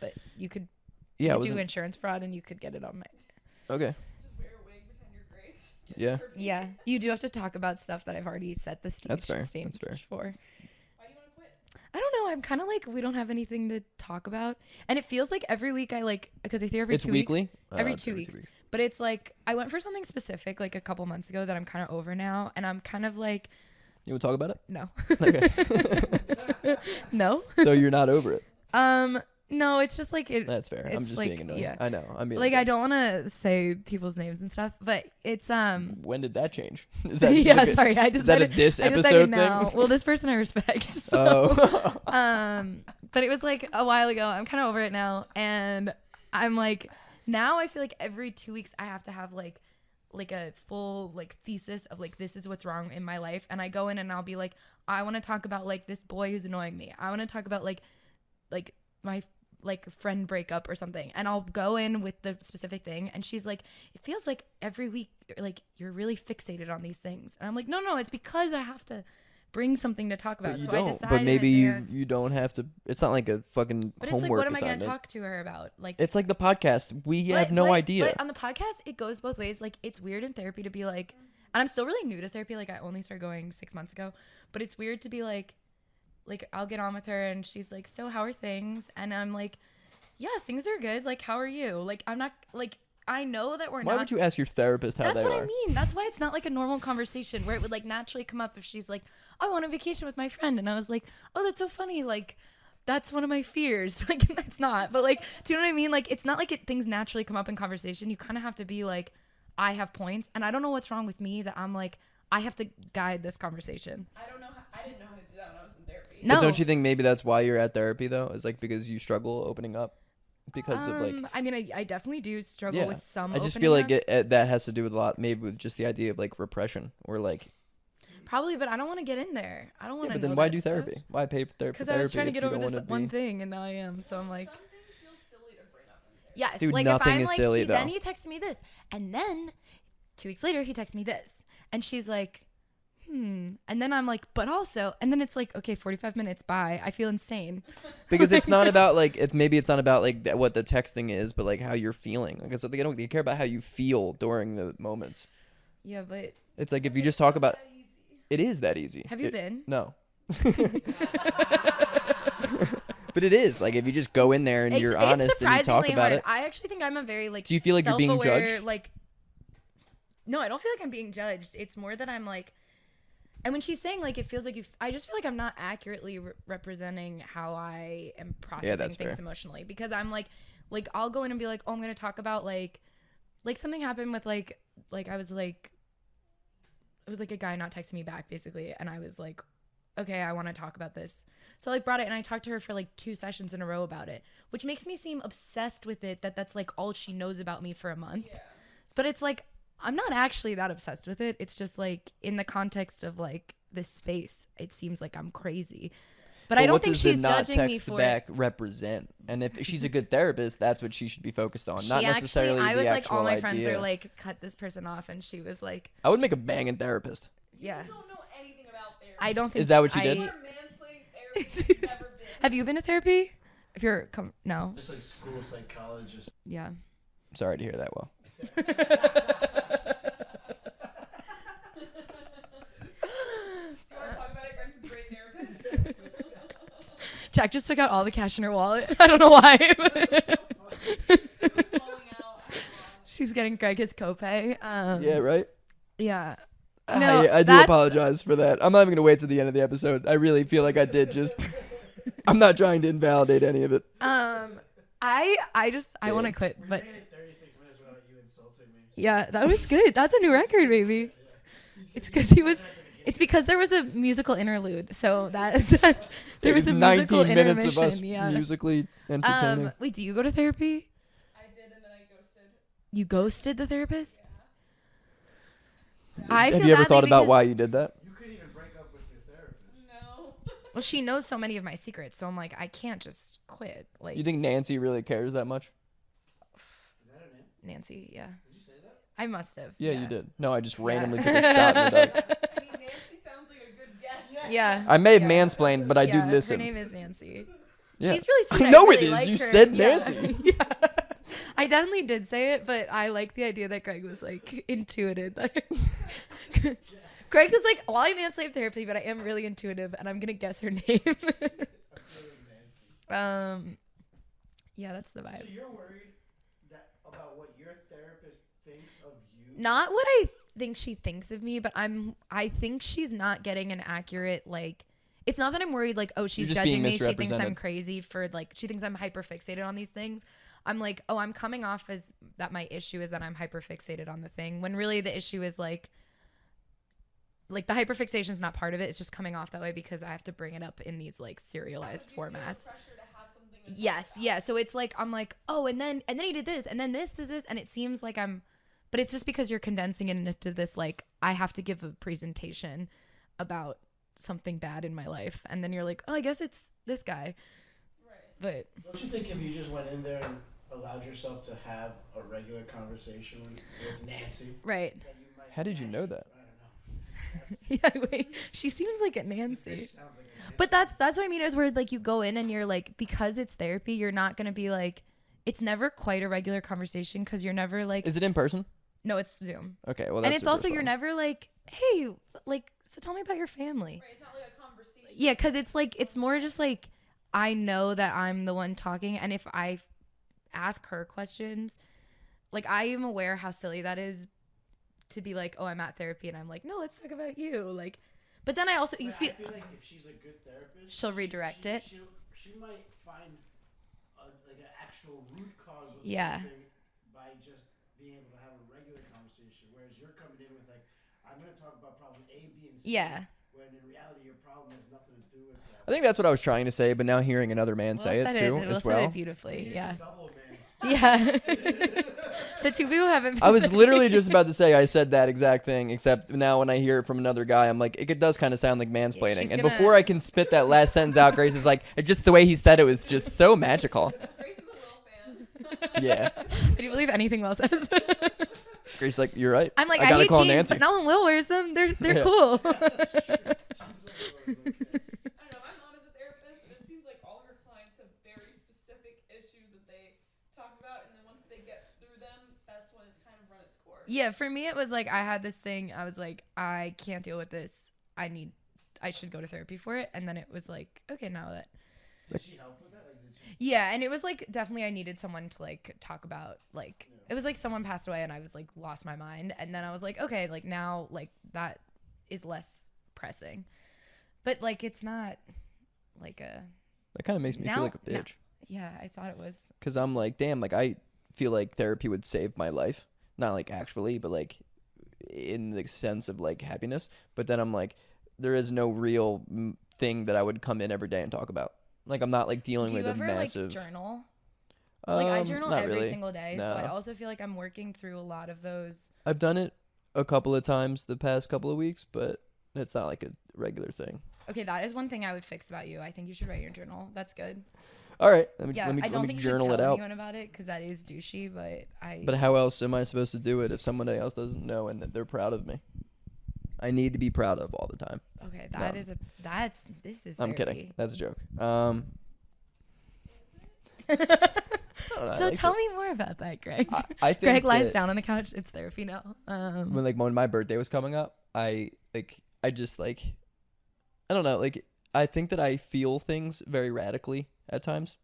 but you could. Yeah. You could do insurance fraud, and you could get it on my. Okay. Just wear a wig, pretend you're Grace. Yeah. Yeah, you do have to talk about stuff that I've already set the stage. That's fair. Stage That's fair. for. Why do you want to quit? I don't know. I'm kind of like we don't have anything to talk about, and it feels like every week I like because I say every It's 2 weekly. weeks. Every 2 weeks. But it's like I went for something specific like a couple months ago that I'm kind of over now, and I'm kind of like. You want to talk about it? No. Okay. No. So you're not over it. No, it's just like it. That's fair. I'm it's just like, being annoying. yeah. I know. I mean, Like I don't want to say people's names and stuff, but it's When did that change? Is that just yeah, like sorry, I is that a decided. this I episode decided thing? now. Well, this person I respect. So, Oh. but it was like a while ago. I'm kind of over it now, and I'm like, now I feel like every 2 weeks I have to have like a full like thesis of like this is what's wrong in my life, and I go in and I'll be like, I want to talk about like this boy who's annoying me. I want to talk about like my like friend breakup or something, and I'll go in with the specific thing, and she's like, it feels like every week like you're really fixated on these things, and I'm like, no, it's because I have to bring something to talk about. But you so don't. I decided But maybe in you advance. don't have to. It's not like a fucking But it's like, homework what am I assignment. gonna talk to her about? Like, It's like the podcast. We have no idea. But on the podcast, it goes both ways. Like, it's weird in therapy to be like, and I'm still really new to therapy. Like, I only started going 6 months ago, but it's weird to be like I'll get on with her, and she's like, so how are things? And I'm like, Yeah, things are good. Like, how are you? Like, I'm not like I know that we're Why not. would you ask your therapist how That's they what are? I mean. That's why it's not like a normal conversation where it would like naturally come up if she's like, I want a vacation with my friend, and I was like, oh, that's so funny. Like, that's one of my fears. Like, it's not. But like, do you know what I mean? Like, it's not like things naturally come up in conversation. You kind of have to be like, I have points, and I don't know what's wrong with me that I'm like, I have to guide this conversation. I don't know. I didn't know how to do that when I was in therapy. No. But don't you think maybe that's why you're at therapy though? Is like because you struggle opening up because of like. I mean, I definitely do struggle with some. I just opening feel like up. that has to do with a lot, maybe with just the idea of like repression or like. Probably, but I don't want to get in there. I don't want Yeah, to. but then why do therapy? Why pay for therapy? Because I was trying to if get you over don't this wanna one be- thing, and now I am. So I'm like, Some things feel silly to bring up in therapy. yes. Dude, like nothing if I'm is like, silly, though. then he texted me this, and then 2 weeks later he texted me this, and she's like, and then I'm like, but also, and then it's like, okay, 45 minutes, bye. I feel insane. Because it's not about like it's not about like what the texting is, but like how you're feeling. Like they care about how you feel during the moments. Yeah, but It's like if you just talk about, it is that easy. have you been? No. But it is like if you just go in there and you're honest and you talk surprisingly about hard. it. I actually think I'm a very like. Do you feel like you're being self-aware, judged? Like, no, I don't feel like I'm being judged. It's more that I'm like, and when she's saying like it feels like I just feel like I'm not accurately representing how I am processing that's things fair. emotionally, because I'm like I'll go in and be like, oh, I'm gonna talk about like something happened with like I was like, it was like a guy not texting me back basically, and I was like, okay, I want to talk about this. So I like brought it and I talked to her for like 2 sessions in a row about it, which makes me seem obsessed with it, that's like all she knows about me for a month. Yeah. But it's like, I'm not actually that obsessed with it. It's just like in the context of like this space, it seems like I'm crazy. But I don't what think does the she's not judging me text for back represent? And if she's a good therapist, that's what she should be focused on, not necessarily I was the like, actual all my idea. friends are like, cut this person off, and she was like, I would make a banging therapist. yeah. You don't know anything about therapy. I don't think Is that what you I- did? You are mansplaining therapy. You've never been. Have you been to therapy? If you're no, Just like school psychologist. yeah. Sorry to hear that. Well, Do you want to talk about it? Greg's a great therapist. Jack just took out all the cash in her wallet. I don't know why. It was falling out. She's getting Greg his copay. yeah, right. Yeah. I do that's- apologize for that. I'm not even gonna wait to the end of the episode. I really feel like I did just. I'm not trying to invalidate any of it. I want to quit, but made it 36 minutes without you insulting me. yeah, that was good. That's a new record, baby. It's because there was a musical interlude, so there was a 19 musical minutes of us intermission. Yeah. musically entertaining. Wait, do you go to therapy? I did, and then I ghosted. You ghosted the therapist? Yeah. I Have feel you ever badly thought about because- why you did that? You couldn't even break up with your therapist. No. Well, she knows so many of my secrets, so I'm like, I can't just quit. Like You think Nancy really cares that much? Is that her name? Nancy, yeah. Did you say that? I must have. Yeah, you did. No, I just Yeah. randomly took a shot in the dark. I mean, Nancy sounds like a good guess. Yeah. I may have Yeah. mansplained, but I do Yeah, listen. Her name is Nancy. Yeah. She's really sweet. I know really it is. like You her. said Yeah. Nancy. Yeah. I definitely did say it, but I like the idea that Greg was like intuitive. Greg was like, well, I'm in therapy, but I am really intuitive, and I'm gonna guess her name. Yeah, that's the So vibe. you're worried about what your therapist thinks of you? Not what I think she thinks of me, but I think she's not getting an accurate like. It's not that I'm worried like, oh, she's just judging being me. She thinks I'm misrepresented. crazy for like, she thinks I'm hyper fixated on these things. I'm like, oh, I'm coming off as that my issue is that I'm hyper fixated on the thing, when really the issue is like the hyperfixation is not part of it. It's just coming off that way because I have to bring it up in these like serialized formats. Pressure to have something to talk Yes, about. yeah. So it's like I'm like, oh, and then he did this, and then this, and it seems like but it's just because you're condensing it into this like I have to give a presentation about something bad in my life, and then you're like, oh, I guess it's this guy. Right. But Don't you think if you just went in there and allowed yourself to have a regular conversation with Nancy, right, that you might How did you know that? I don't know. yeah. Wait, she seems like a Nancy. It sounds like a But that's what I mean is where like you go in and you're like, because it's therapy, you're not gonna be like, it's never quite a regular conversation because you're never like, Is it in person? no, it's Zoom. Okay, well, that's And it's super also fun. you're never like, hey, like, so tell me about your family. Right. It's not like a conversation. Yeah, because it's like it's more just like I know that I'm the one talking, and if I ask her questions. Like, I am aware how silly that is to be like, oh, I'm at therapy, and I'm like, no, let's talk about you. Like, but then I also I feel like if she's a good therapist, she'll redirect it. She might find like an actual root cause of Yeah. something by just being able to have a regular conversation. Whereas you're coming in with like, I'm going to talk about problem A, B, and C. Yeah. When in reality, your problem has nothing to do with that. I think that's what I was trying to say, but now hearing another man say it too as well. Said it beautifully. Yeah. Double man. Yeah. The two people haven't. I was literally just about to say I said that exact thing, except now when I hear it from another guy, I'm like, it does kind of sound like mansplaining. she's And gonna- before I can spit that last sentence out, Grace is like, just the way he said it was just so magical. Grace is a Will fan. Yeah. Do you believe anything Will says? Grace is like, you're right. I'm like, I I gotta hate call jeans, Nancy. but now when Will wears them, they're Yeah. cool. I don't know. My mom is a therapist, and it seems like all her clients have very specific issues that they talk about, and then once they get through them, that's when it's kind of run its course. Yeah, for me, it was like I had this thing. I was like, I can't deal with this. I should go to therapy for it. And then it was like, okay, now that. Did she help with that? Like, did she? Yeah, and it was like definitely I needed someone to like talk about like it was like someone passed away and I was like lost my mind, and then I was like, okay, like now like that is less pressing, but like it's not like a That kind of makes me feel Now- like a no. bitch. yeah. I thought it was Because I'm like, damn, like I feel like therapy would save my life. Not like actually, but like in the sense of like happiness. But then I'm like, there is no real thing that I would come in every day and talk about. Like I'm not like dealing Do you with ever a massive. like journal? Like I journal not every really. single day, No. so I also feel like I'm working through a lot of those. I've done it a couple of times the past couple of weeks, but it's not like a regular thing. Okay, that is one thing I would fix about you. I think you should write your journal. That's good. All right, let me Yeah, let me, I don't let me think you should journal tell it out. anyone about it because that is douchey. But But how else am I supposed to do it if someone else doesn't know and that they're proud of me? I need to be proud of all the time. okay, No. this is. I'm therapy. kidding. That's a joke. So tell me more about that, Greg. I think Greg lies that down on the couch. It's therapy now. when my birthday was coming up, I just I don't know, like I think that I feel things very radically at times.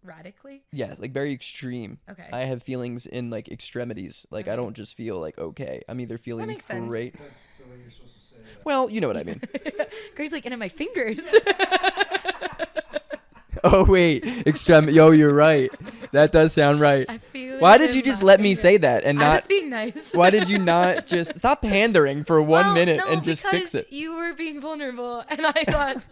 Radically. Yeah, like very extreme. Okay. I have feelings in like extremities. Like I Okay. don't just feel like okay. I'm either feeling makes sense. great. That's the way you're supposed to say that. Well, you know what I mean. Greg's like, and in my fingers. Oh wait, extreme. Yo, you're right. That does sound right. I feel. Why it did in you just my let me fingers. say that and I was not? being nice. Why did you not just stop pandering for 1 Well, minute no, and just fix because it? You were being vulnerable, and I thought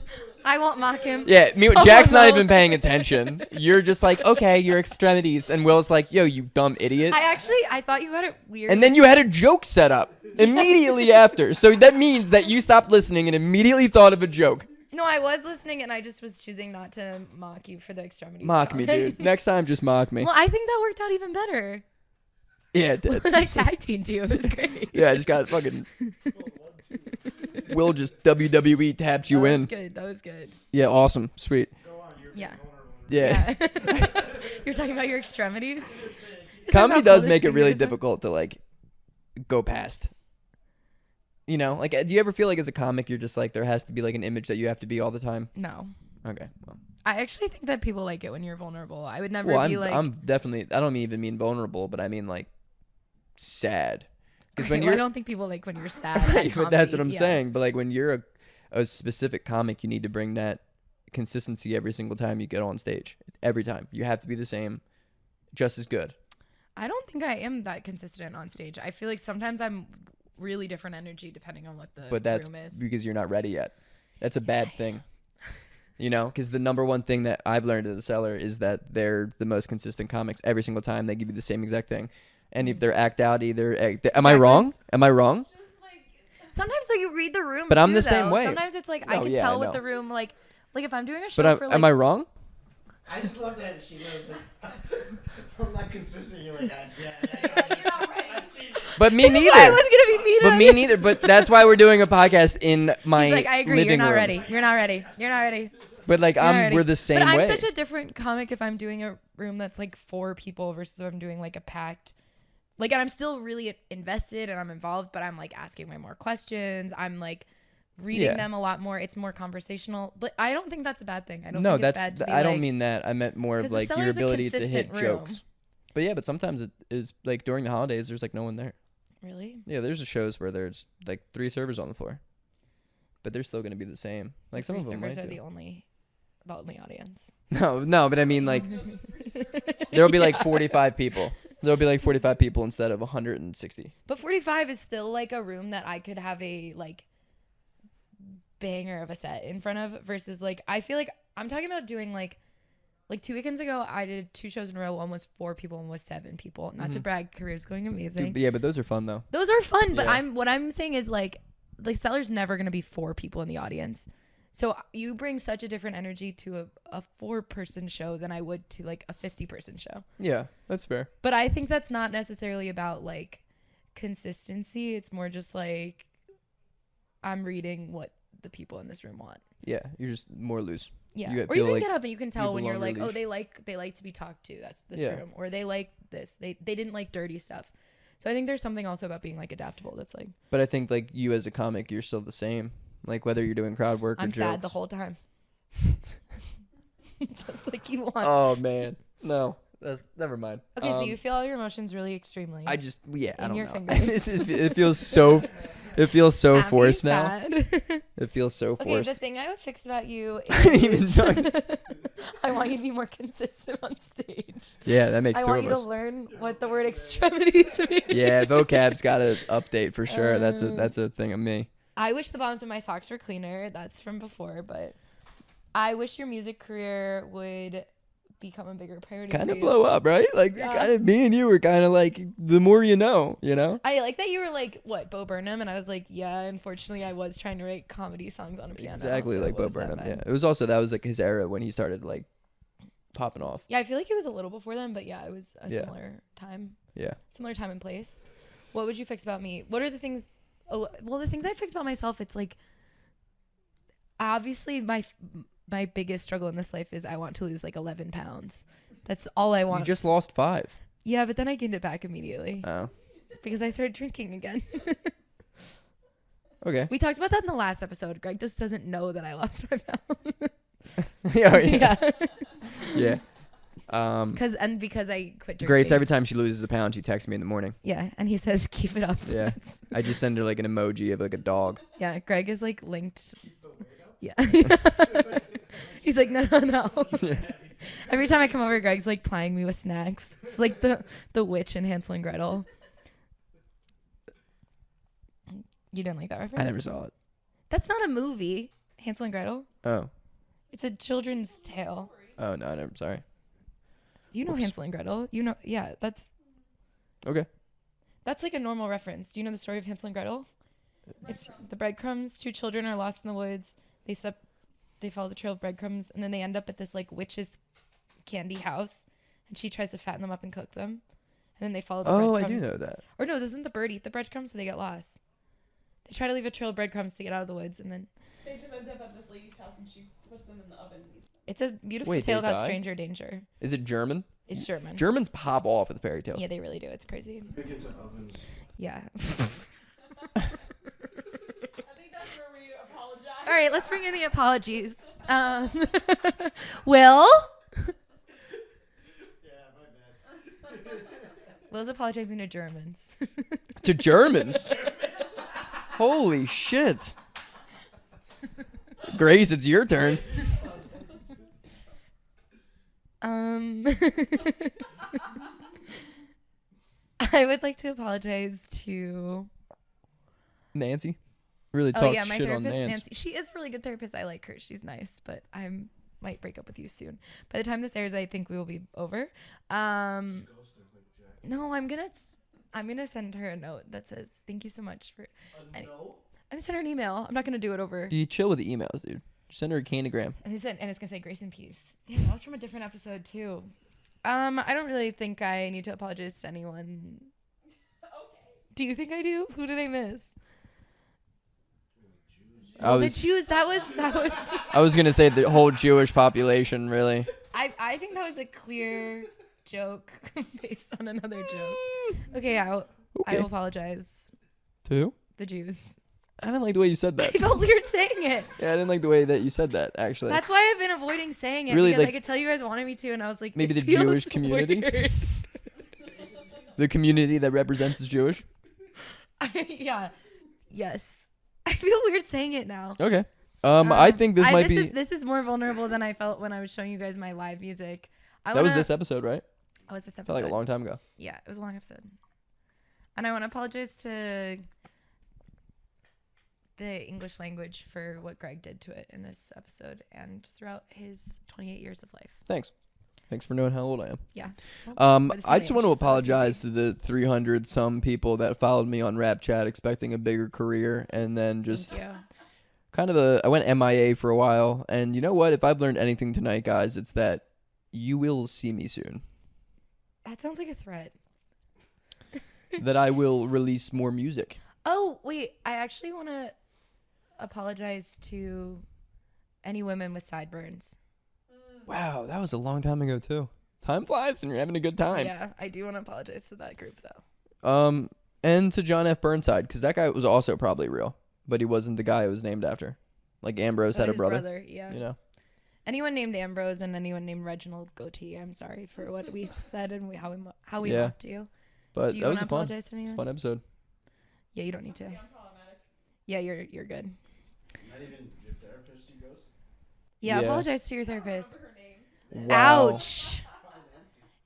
I won't mock him. Yeah, Someone Jack's not will. even paying attention. You're just like, okay, your extremities, and Will's like, yo, you dumb idiot. I thought you had it weird. And then you had a joke set up immediately after. So that means that you stopped listening and immediately thought of a joke. No, I was listening, and I just was choosing not to mock you for the extremities. Mock me, comment. dude. Next time, just mock me. Well, I think that worked out even better. Yeah, it did. When I tag teamed you, it was great. Yeah, I just got fucking. Will just WWE taps you That in. was good. That was good. Yeah, awesome. Sweet. Go on, you're Yeah. vulnerable. Yeah. You're talking about your extremities? You're talking Comedy about does coldest make it really fingers, huh? difficult to like go past. You know, like, do you ever feel like as a comic, you're just like, there has to be like an image that you have to be all the time? No. Okay. Well, I actually think that people like it when you're vulnerable. I would never well be like. I'm definitely, I don't even mean vulnerable, but I mean like sad. Because Okay, when well, I you're, don't think people like when you're sad. at right, but that's what comedy, I'm yeah. saying. But like when you're a specific comic, you need to bring that consistency every single time you get on stage. Every time. You have to be the same, just as good. I don't think I am that consistent on stage. I feel like sometimes I'm really different energy depending on what the But that's room is. because you're not ready yet. That's a bad thing. You know, because the number one thing that I've learned at the Cellar is that they're the most consistent comics every single time. They give you the same exact thing. And if they're act out, am I wrong? Am I wrong? Just like Sometimes like you read the room. But I'm too, the same though. way. Sometimes it's like I No, can yeah, tell I with know. the room like if I'm doing a show But for like am I wrong? I just love that she knows that I'm not consistent. You're like, you're not ready. I've seen it. But me This is why I neither. was gonna be mean. But on me you. neither. But that's why we're doing a podcast in my He's like, I agree. living You're not room. ready. You're not ready. You're not ready. But like You're not ready. we're the same but I'm way. such a different comic if I'm doing a room that's like 4 people versus if I'm doing like a packed. Like, and I'm still really invested and I'm involved, but I'm like asking way more questions. I'm like reading them a lot more. It's more conversational, but I don't think that's a bad thing. I don't No, think it's that's bad to be I don't like, mean that. I meant more of 'cause the like your cellar's a ability to hit consistent room. jokes. But yeah, but sometimes it is like during the holidays. There's like no one there. Really? Yeah, there's shows where there's like 3 servers on the floor, but they're still gonna be the same. Like The some three of them might servers are do. the only audience. No, but I mean like there'll be like 45 people. There'll be like 45 people instead of 160. But 45 is still like a room that I could have a like banger of a set in front of versus like I feel like I'm talking about doing like 2 weekends ago I did 2 shows in a row. One was 4 people, one was 7 people. Not to brag, career's going amazing. Dude, yeah, but those are fun though. Those are fun, but Yeah. what I'm saying is like Stellar's never gonna be 4 people in the audience. So you bring such a different energy to a 4-person show than I would to like a 50-person show. Yeah, that's fair. But I think that's not necessarily about like consistency. It's more just like I'm reading what the people in this room want. Yeah, you're just more loose. Yeah. You Or feel you can like get up and you can tell when belong you're to like, your oh, leash. they like to be talked to. That's this Yeah. room. Or they like this. They didn't like dirty stuff. So I think there's something also about being like adaptable that's like But I think like you as a comic, you're still the same. Like whether you're doing crowd work or I'm jokes. sad the whole time. Just like you want. Oh man, no, that's never mind. Okay, so you feel all your emotions really extremely. I just I in don't your know. fingers. it feels so, Happy, forced now. sad. It feels so Okay, forced. the thing I would fix about you Even is talking- I want you to be more consistent on stage. Yeah, that makes I 2 want of you to us. learn what the word extremities mean. Yeah, vocab's got to update for sure. That's a thing of me. I wish the bottoms of my socks were cleaner. That's from before, but I wish your music career would become a bigger priority. Kind for of you. blow up, right? Like Yeah. kind of me and you were kind of like the more you know, you know? I like that you were like, what, Bo Burnham? And I was like, yeah, unfortunately, I was trying to write comedy songs on a piano. Exactly so like it Bo was that Burnham. bad. Yeah, it was also that was like his era when he started like popping off. Yeah, I feel like it was a little before then, but yeah, it was a Yeah. similar time. Yeah. Similar time and place. What would you fix about me? What are the things? Oh, well, the things I fix about myself, it's like, obviously my biggest struggle in this life is I want to lose like 11 pounds. That's all I want. You just lost 5. Yeah, but then I gained it back immediately Oh. because I started drinking again. Okay. We talked about that in the last episode. Greg just doesn't know that I lost 5 pounds. Yeah. Yeah. Because I quit drinking. Grace, every time she loses a pound, she texts me in the morning. Yeah, and he says, keep it up. Yeah. I just send her like an emoji of like a dog. Yeah, Greg is like linked. Yeah. He's like, no. Every time I come over, Greg's like plying me with snacks. It's like the witch in Hansel and Gretel. You didn't like that reference? I never saw it. That's not a movie, Hansel and Gretel. Oh. It's a children's tale. Oh, no, I never. Sorry. You know Oops. Hansel and Gretel. You know, yeah, that's Okay. like a normal reference. Do you know the story of Hansel and Gretel? It's the breadcrumbs. 2 children are lost in the woods. They follow the trail of breadcrumbs, and then they end up at this like witch's candy house, and she tries to fatten them up and cook them. And then they follow the Oh, I breadcrumbs. do know that. Or no, doesn't the bird eat the breadcrumbs so they get lost? They try to leave a trail of breadcrumbs to get out of the woods, and then They just end up at this lady's house and she puts them in the oven and eats them. it's a beautiful Wait, tale they about die? stranger danger. Is it German? It's German. Germans pop off with fairy tales. Yeah, they really do. It's crazy. Big into ovens. Yeah. I think that's where we apologize. All right, let's bring in the apologies. Will? Yeah, my bad. Will's apologizing to Germans. To Germans? Holy shit. Grace, it's your turn. I would like to apologize to Nancy? Really talk my shit on therapist, Nancy. Nancy. She is a really good therapist. I like her. She's nice, but I might break up with you soon. By the time this airs, I think we will be over. No, I'm gonna send her a note that says thank you so much for. A no? I'm gonna send her an email. I'm not gonna do it over. You chill with the emails, dude. Send her a canogram. And it's gonna say grace and peace. Damn, that was from a different episode too. I don't really think I need to apologize to anyone. Okay. Do you think I do? Who did I miss? I The Jews. That was. was gonna say the whole Jewish population, really. I think that was a clear joke based on another joke. Okay, I Okay. will apologize. To who? The Jews. I didn't like the way you said I that. felt weird saying it. Yeah, I didn't like the way that you said that, actually. That's why I've been avoiding saying it Really, because like- I could tell you guys wanted me to, and I was like, Maybe it the feels Jewish community? weird. The community that represents is Jewish. Yeah. Yes. I feel weird saying it now. Okay. I think this might be... This is more vulnerable than I felt when I was showing you guys my live music. That was this episode, right? Oh, was this Felt episode? like a long time ago. Yeah, it was a long episode. And I want to apologize to the English language for what Greg did to it in this episode and throughout his 28 years of life. Thanks for knowing how old I am. Yeah. I just want to apologize to the 300 some people that followed me on Rap Chat expecting a bigger career and then just I went MIA for a while. And you know what? If I've learned anything tonight, guys, it's that you will see me soon. That sounds like a threat. That I will release more music. Oh, wait. I actually want to apologize to any women with sideburns. Wow, that was a long time ago too. Time flies when you're having a good time. Yeah, I do want to apologize to that group though. And to John F. Burnside, because that guy was also probably real, but he wasn't the guy it was named after. Like Ambrose had a his brother. Yeah. You know. Anyone named Ambrose and anyone named Reginald Goatee, I'm sorry for what we said and how we Yeah. mocked you. But Do you that want was to a fun, apologize to anyone? fun episode. Yeah, you don't need to. Yeah, I'm problematic. Yeah, you're good. Not even your therapist, you goes. Yeah, Yeah. apologize to your I don't therapist. remember her name. Wow. Ouch.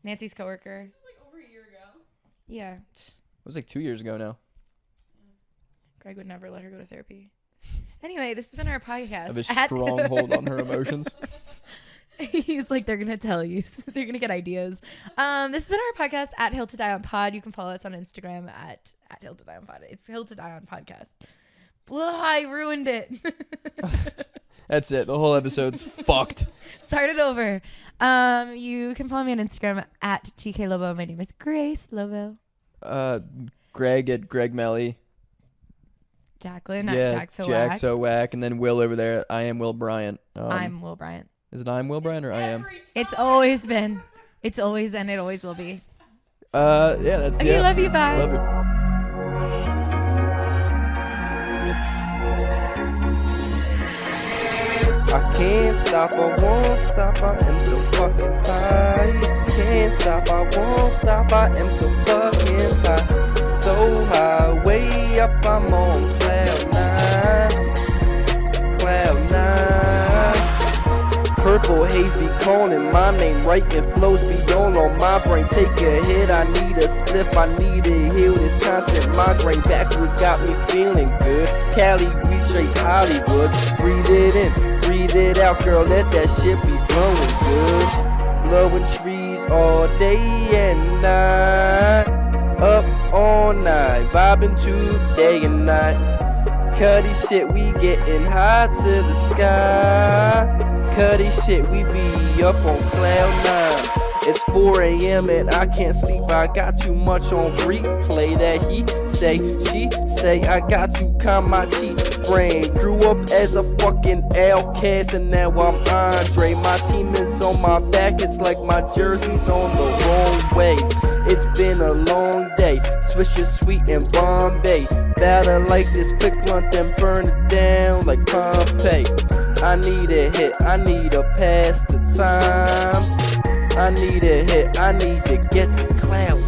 Nancy's coworker. This was like over a year ago. Yeah. It was like 2 years ago now. Greg would never let her go to therapy. Anyway, this has been our I podcast. have a strong hold on her emotions. He's like, they're going to tell you. They're going to get ideas. This has been our podcast at Hill to Die on Pod. You can follow us on Instagram at Hill to Die on Pod. It's Hill to Die on Podcast. Blah, I ruined it. That's it. The whole episode's fucked. Start it over. You can follow me on Instagram at gklobo. My name is Grace Lobo. Greg at Greg Melly. Jaclyn Yeah, at jacksowack. jacksowack. And then Will over there. I am Will Bryant. I'm Will Bryant. Is it I'm Will Bryant or I am? Every It's time. always been. It's always and it always will be. Yeah, that's Okay, yeah. love you. Bye. Love you. I can't stop, I won't stop, I am so fucking high. Can't stop, I won't stop, I am so fucking high. So high, way up, I'm on cloud nine. Cloud nine. Purple haze be calling my name, writing flows beyond on my brain. Take a hit, I need a spliff, I need to heal this constant migraine. Backwards got me feeling good. Cali, we straight Hollywood. Breathe it in, breathe it out, girl, let that shit be blowing good. Blowing trees all day and night. Up all night, vibing to day and night. Cuddy shit, we getting high to the sky. Cuddy shit, we be up on cloud nine. It's 4 a.m. and I can't sleep. I got too much on replay. That he say, she say, I got to calm my cheap brain. Grew up as a fucking outcast and now I'm Andre. My team is on my back. It's like my jersey's on the wrong way. It's been a long day. Swisher sweet in Bombay. Batter like this quick blunt and burn it down like Pompeii. I need a hit, I need a pass the time. I need a hit, I need to get to cloud